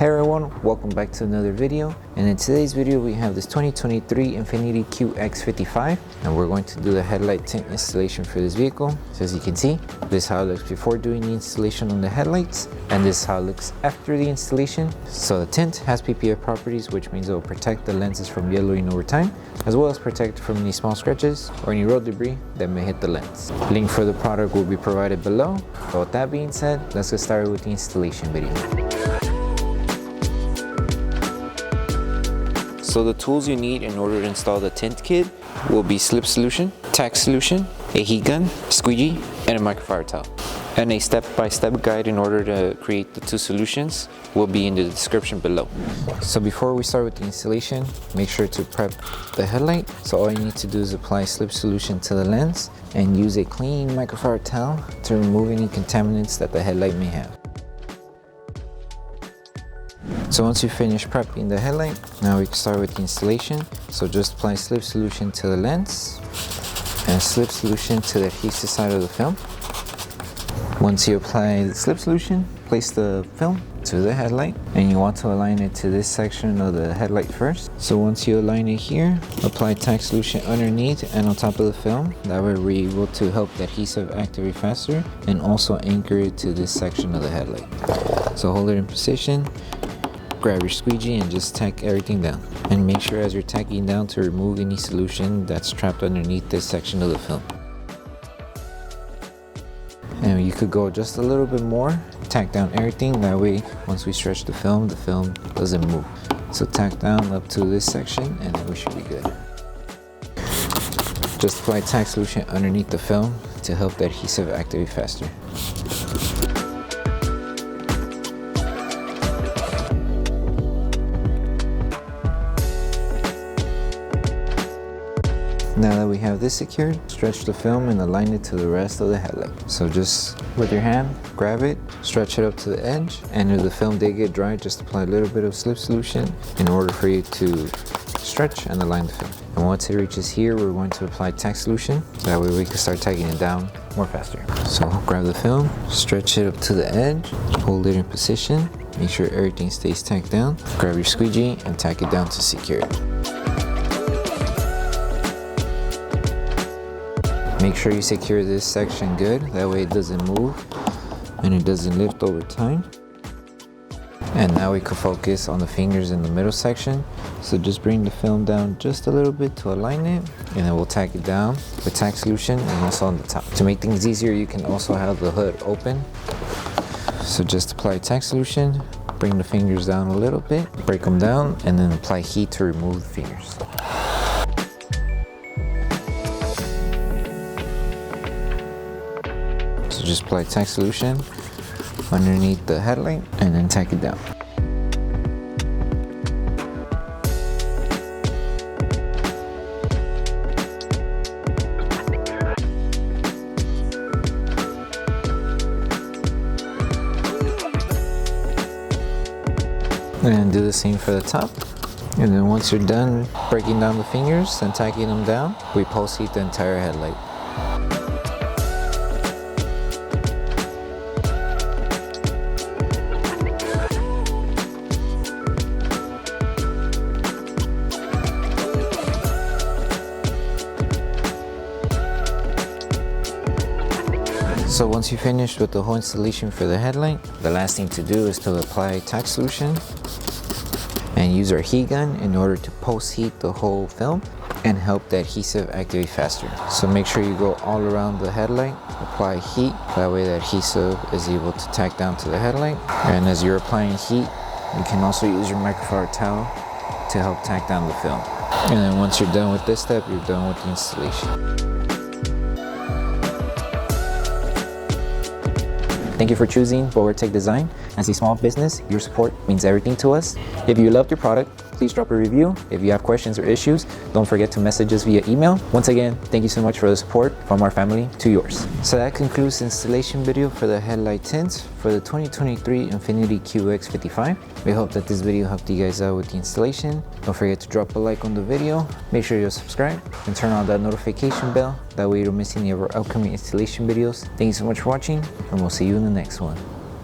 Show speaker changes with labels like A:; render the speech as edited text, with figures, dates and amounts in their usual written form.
A: Hey everyone, welcome back to another video, and in today's video we have this 2023 Infiniti QX55 and we're going to do the headlight tint installation for this vehicle. So as you can see, this is how it looks before doing the installation on the headlights, and this is how it looks after the installation. So the tint has PPF properties, which means it will protect the lenses from yellowing over time, as well as protect from any small scratches or any road debris that may hit the lens. Link for the product will be provided below. So with that being said, let's get started with the installation video. So the tools you need in order to install the tint kit will be Slip Solution, Tack Solution, a heat gun, squeegee, and a microfiber towel. And a step-by-step guide in order to create the two solutions will be in the description below. So before we start with the installation, make sure to prep the headlight. So all you need to do is apply Slip Solution to the lens and use a clean microfiber towel to remove any contaminants that the headlight may have. So once you finish prepping the headlight, now we can start with the installation. So just apply Slip Solution to the lens and Slip Solution to the adhesive side of the film. Once you apply the Slip Solution, place the film to the headlight, and you want to align it to this section of the headlight first. So once you align it here, apply Tack Solution underneath and on top of the film. That way we're able to help the adhesive activate faster and also anchor it to this section of the headlight. So hold it in position. Grab your squeegee and just tack everything down, and make sure as you're tacking down to remove any solution that's trapped underneath this section of the film. And you could go just a little bit more, tack down everything, that way once we stretch the film doesn't move. So tack down up to this section and then we should be good. Just apply Tack Solution underneath the film to help the adhesive activate faster. Now that we have this secured, stretch the film and align it to the rest of the headlight. So just with your hand, grab it, stretch it up to the edge, and if the film did get dry, just apply a little bit of Slip Solution in order for you to stretch and align the film. And once it reaches here, we're going to apply Tack Solution. That way we can start tacking it down more faster. So grab the film, stretch it up to the edge, hold it in position, make sure everything stays tacked down. Grab your squeegee and tack it down to secure it. Make sure you secure this section good, that way it doesn't move and it doesn't lift over time. And now we can focus on the fingers in the middle section. So just bring the film down just a little bit to align it, and then we'll tack it down with Tack Solution and also on the top. To make things easier, you can also have the hood open. So just apply Tack Solution, bring the fingers down a little bit, break them down, and then apply heat to remove the fingers. So just apply Tack Solution underneath the headlight and then tack it down. And do the same for the top. And then once you're done breaking down the fingers and tacking them down, we post heat the entire headlight. So once you finish with the whole installation for the headlight, the last thing to do is to apply Tack Solution and use our heat gun in order to post heat the whole film and help the adhesive activate faster. So make sure you go all around the headlight, apply heat, that way the adhesive is able to tack down to the headlight. And as you're applying heat, you can also use your microfiber towel to help tack down the film. And then once you're done with this step, you're done with the installation. Thank you for choosing Bogar Tech Design. As a small business, your support means everything to us. If you loved your product, please drop a review. If you have questions or issues, don't forget to message us via email. Once again, thank you so much for the support from our family to yours. So that concludes the installation video for the headlight tints for the 2023 Infiniti QX55. We hope that this video helped you guys out with the installation. Don't forget to drop a like on the video. Make sure you subscribe and turn on that notification bell. That way you don't miss any of our upcoming installation videos. Thank you so much for watching, and we'll see you in the next one.